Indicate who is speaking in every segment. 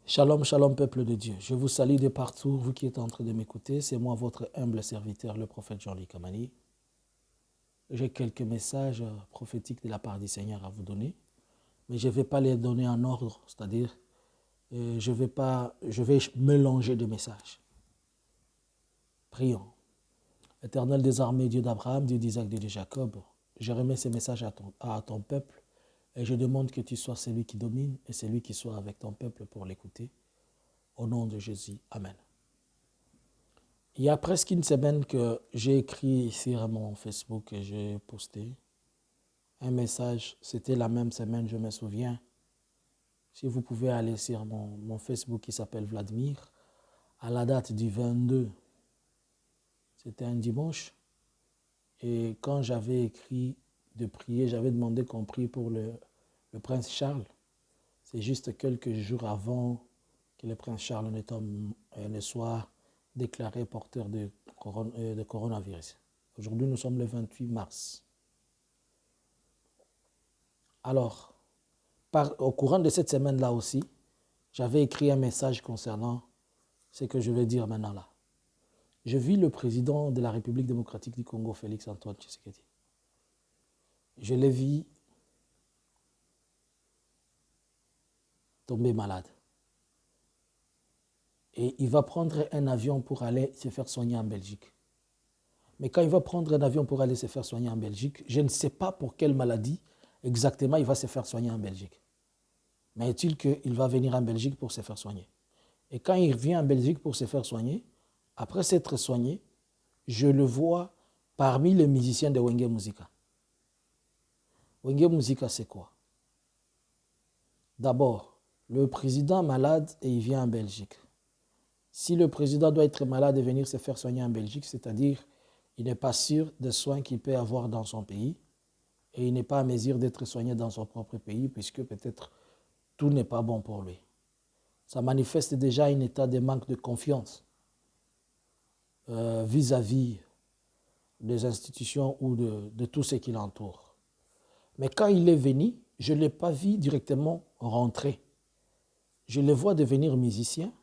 Speaker 1: Shalom, shalom, peuple de Dieu. Je vous salue de partout, vous qui êtes en train de m'écouter. C'est moi, votre humble serviteur, le prophète Jean-Luc Amani. J'ai quelques messages prophétiques de la part du Seigneur à vous donner, mais je ne vais pas les donner en ordre, c'est-à-dire je vais mélanger de messages. Prions. Éternel des armées, Dieu d'Abraham, Dieu d'Isaac, Dieu de Jacob, je remets ces messages à ton peuple et je demande que tu sois celui qui domine et celui qui soit avec ton peuple pour l'écouter. Au nom de Jésus, Amen. Il y a presque une semaine que j'ai écrit sur mon Facebook et j'ai posté un message. C'était la même semaine, je me souviens. Si vous pouvez aller sur mon Facebook qui s'appelle Vladimir, à la date du 22, c'était un dimanche. Et quand j'avais écrit de prier, j'avais demandé qu'on prie pour le prince Charles. C'est juste quelques jours avant que le prince Charles ne soit déclaré porteur de coronavirus. Aujourd'hui, nous sommes le 28 mars. Alors, au courant de cette semaine-là aussi, j'avais écrit un message concernant ce que je vais dire maintenant là. Je vis le président de la République démocratique du Congo, Félix Antoine Tshisekedi. Je l'ai vu tomber malade. Et il va prendre un avion pour aller se faire soigner en Belgique. Mais quand il va prendre un avion pour aller se faire soigner en Belgique, je ne sais pas pour quelle maladie exactement il va se faire soigner en Belgique. Mais est-il qu'il va venir en Belgique pour se faire soigner? Et quand il vient en Belgique pour se faire soigner, après s'être soigné, je le vois parmi les musiciens de Wenge Musica. Wenge Musica, c'est quoi? D'abord, le président malade et il vient en Belgique. Si le président doit être malade et venir se faire soigner en Belgique, c'est-à-dire il n'est pas sûr des soins qu'il peut avoir dans son pays et il n'est pas à mesure d'être soigné dans son propre pays puisque peut-être tout n'est pas bon pour lui. Ça manifeste déjà un état de manque de confiance vis-à-vis des institutions ou de tout ce qui l'entoure. Mais quand il est venu, je ne l'ai pas vu directement rentrer. Je le vois devenir musicien,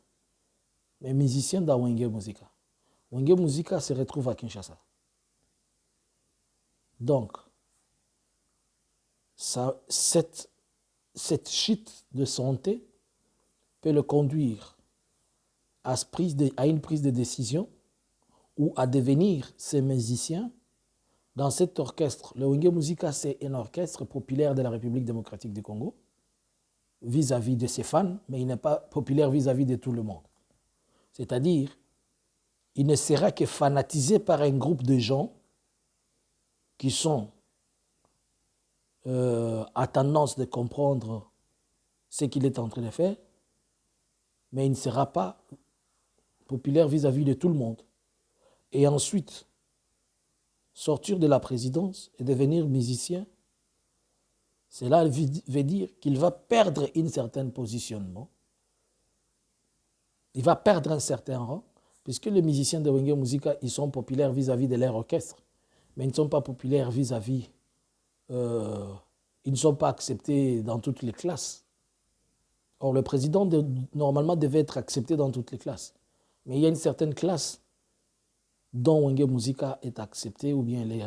Speaker 1: mais musicien dans Wenge Musica. Wenge Musica se retrouve à Kinshasa. Donc, cette chute de santé peut le conduire à une prise de décision ou à devenir ces musiciens dans cet orchestre. Le Wenge Musica, c'est un orchestre populaire de la République démocratique du Congo vis-à-vis de ses fans, mais il n'est pas populaire vis-à-vis de tout le monde. C'est-à-dire, il ne sera que fanatisé par un groupe de gens qui sont à tendance de comprendre ce qu'il est en train de faire, mais il ne sera pas populaire vis-à-vis de tout le monde. Et ensuite, sortir de la présidence et devenir musicien, cela veut dire qu'il va perdre un certain positionnement, il va perdre un certain rang, puisque les musiciens de Wenge Musica, ils sont populaires vis-à-vis de leur orchestre, mais ils ne sont pas populaires vis-à-vis, ils ne sont pas acceptés dans toutes les classes. Or, le président, normalement, devait être accepté dans toutes les classes. Mais il y a une certaine classe dont Wenge Musica est accepté ou bien elle est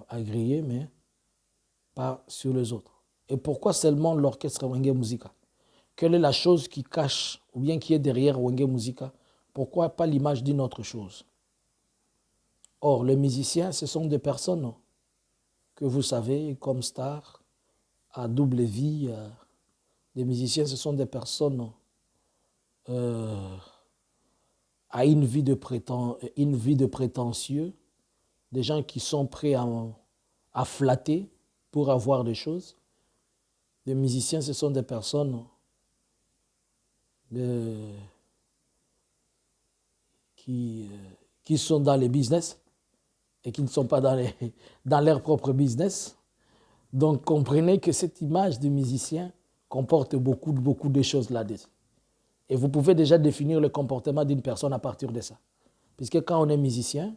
Speaker 1: agréée, mais pas sur les autres. Et pourquoi seulement l'orchestre Wenge Musica? Quelle est la chose qui cache ou bien qui est derrière Wenge Musica? Pourquoi pas l'image d'une autre chose? Or, les musiciens, ce sont des personnes que vous savez comme stars, à double vie. Les musiciens, ce sont des personnes à une vie de prétentieux, des gens qui sont prêts à flatter pour avoir des choses. Les musiciens, ce sont des personnes qui sont dans les business et qui ne sont pas dans leur propre business. Donc, comprenez que cette image de musicien comporte beaucoup de choses là-dedans. Et vous pouvez déjà définir le comportement d'une personne à partir de ça. Puisque quand on est musicien,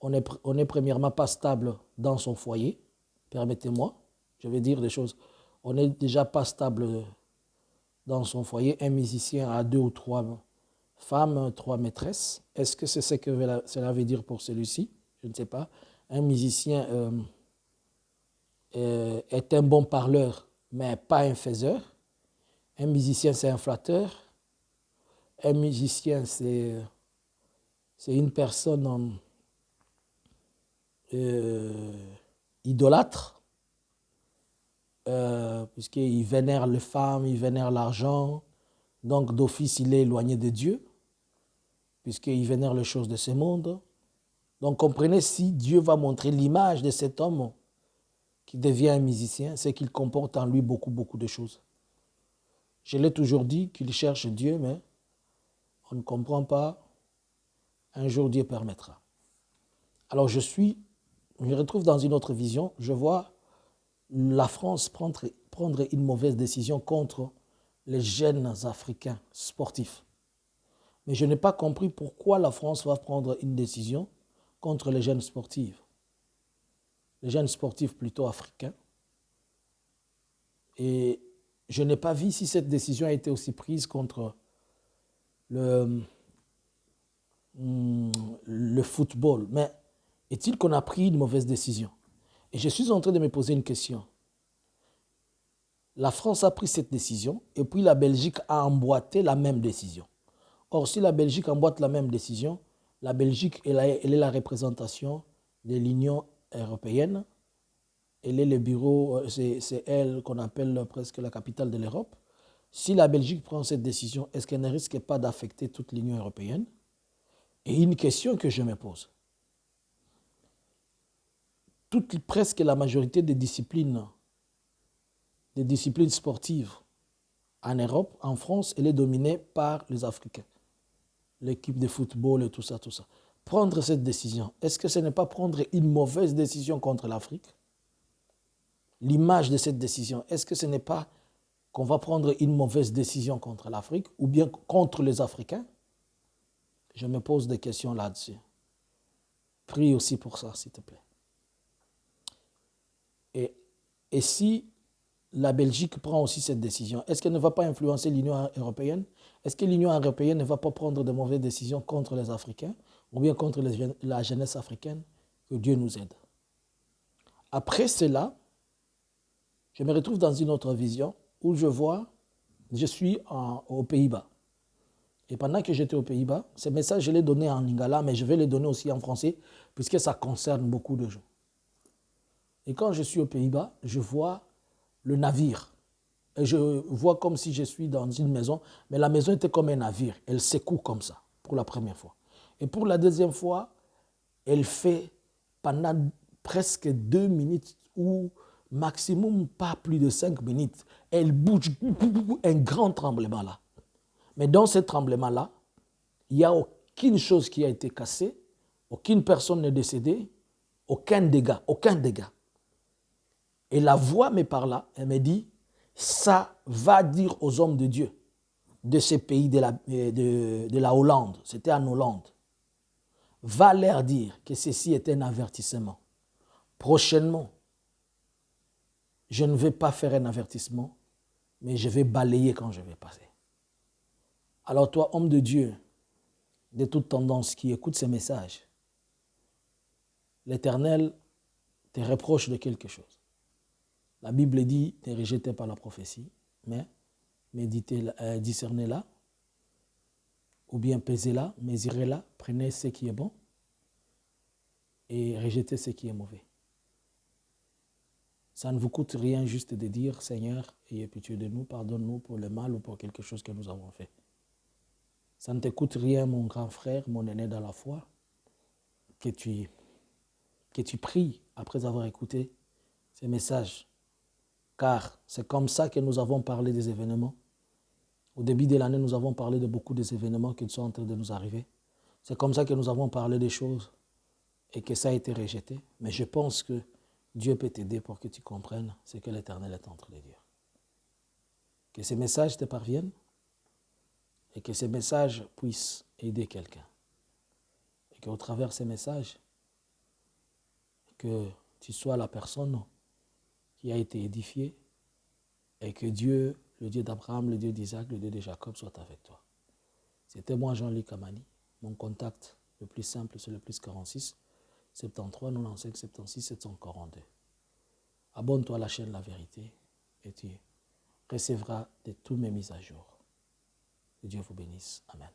Speaker 1: on est premièrement pas stable dans son foyer. Permettez-moi, je vais dire des choses. On n'est déjà pas stable dans son foyer, un musicien a 2 ou 3 femmes, 3 maîtresses. Est-ce que c'est ce que cela veut dire pour celui-ci? Je ne sais pas. Un musicien est un bon parleur, mais pas un faiseur. Un musicien, c'est un flatteur. Un musicien, c'est une personne idolâtre, puisqu'il vénère les femmes, il vénère l'argent. Donc, d'office, il est éloigné de Dieu, puisqu'il vénère les choses de ce monde. Donc, comprenez, si Dieu va montrer l'image de cet homme qui devient un musicien, c'est qu'il comporte en lui beaucoup, beaucoup de choses. Je l'ai toujours dit qu'il cherche Dieu, mais on ne comprend pas. Un jour, Dieu permettra. Alors, je me retrouve dans une autre vision. Je vois la France prendre une mauvaise décision contre les jeunes Africains sportifs. Mais je n'ai pas compris pourquoi la France va prendre une décision contre les jeunes sportifs. Les jeunes sportifs plutôt africains. Et je n'ai pas vu si cette décision a été aussi prise contre le football. Mais est-il qu'on a pris une mauvaise décision? Et je suis en train de me poser une question. La France a pris cette décision et puis la Belgique a emboîté la même décision. Or, si la Belgique emboîte la même décision, la Belgique, elle est la représentation de l'Union européenne. Elle est le bureau, c'est elle qu'on appelle presque la capitale de l'Europe. Si la Belgique prend cette décision, est-ce qu'elle ne risque pas d'affecter toute l'Union européenne? Et une question que je me pose. Presque la majorité des disciplines sportives en Europe, en France, elle est dominée par les Africains. L'équipe de football et tout ça, tout ça. Prendre cette décision, est-ce que ce n'est pas prendre une mauvaise décision contre l'Afrique? L'image de cette décision, est-ce que ce n'est pas qu'on va prendre une mauvaise décision contre l'Afrique ou bien contre les Africains? Je me pose des questions là-dessus. Prie aussi pour ça, s'il te plaît. Et si la Belgique prend aussi cette décision, est-ce qu'elle ne va pas influencer l'Union européenne? Est-ce que l'Union européenne ne va pas prendre de mauvaises décisions contre les Africains ou bien contre la jeunesse africaine? Que Dieu nous aide. Après cela, je me retrouve dans une autre vision où je suis aux Pays-Bas. Et pendant que j'étais aux Pays-Bas, ce message, je l'ai donné en lingala, mais je vais le donner aussi en français, puisque ça concerne beaucoup de gens. Et quand je suis aux Pays-Bas, je vois le navire. Et je vois comme si je suis dans une maison, mais la maison était comme un navire. Elle secoue comme ça, pour la première fois. Et pour la deuxième fois, elle fait pendant presque 2 minutes ou maximum pas plus de 5 minutes. Elle bouge, un grand tremblement là. Mais dans ce tremblement-là, il n'y a aucune chose qui a été cassée, aucune personne n'est décédée, aucun dégât, aucun dégât. Et la voix me parla, elle me dit, ça va dire aux hommes de Dieu de ce pays de la Hollande, c'était en Hollande, va leur dire que ceci est un avertissement. Prochainement, je ne vais pas faire un avertissement, mais je vais balayer quand je vais passer. Alors toi, homme de Dieu, de toute tendance qui écoute ces messages, l'Éternel te reproche de quelque chose. La Bible dit, ne rejetez pas la prophétie, mais discernez-la, ou bien pesez-la, mesurez-la, prenez ce qui est bon et rejetez ce qui est mauvais. Ça ne vous coûte rien juste de dire, Seigneur, ayez pitié de nous, pardonne-nous pour le mal ou pour quelque chose que nous avons fait. Ça ne te coûte rien, mon grand frère, mon aîné dans la foi, que tu pries après avoir écouté ces messages. Car c'est comme ça que nous avons parlé des événements. Au début de l'année, nous avons parlé de beaucoup des événements qui sont en train de nous arriver. C'est comme ça que nous avons parlé des choses et que ça a été rejeté. Mais je pense que Dieu peut t'aider pour que tu comprennes ce que l'Éternel est en train de dire. Que ces messages te parviennent et que ces messages puissent aider quelqu'un. Et qu'au travers de ces messages, que tu sois la personne qui a été édifiée et que Dieu le Dieu d'Abraham, le Dieu d'Isaac, le Dieu de Jacob soit avec toi. C'était moi, Jean-Luc Amani. Mon contact le plus simple, c'est le plus 46 73 95 76 742. Abonne-toi à la chaîne La Vérité et tu recevras de toutes mes mises à jour. Que Dieu vous bénisse. Amen.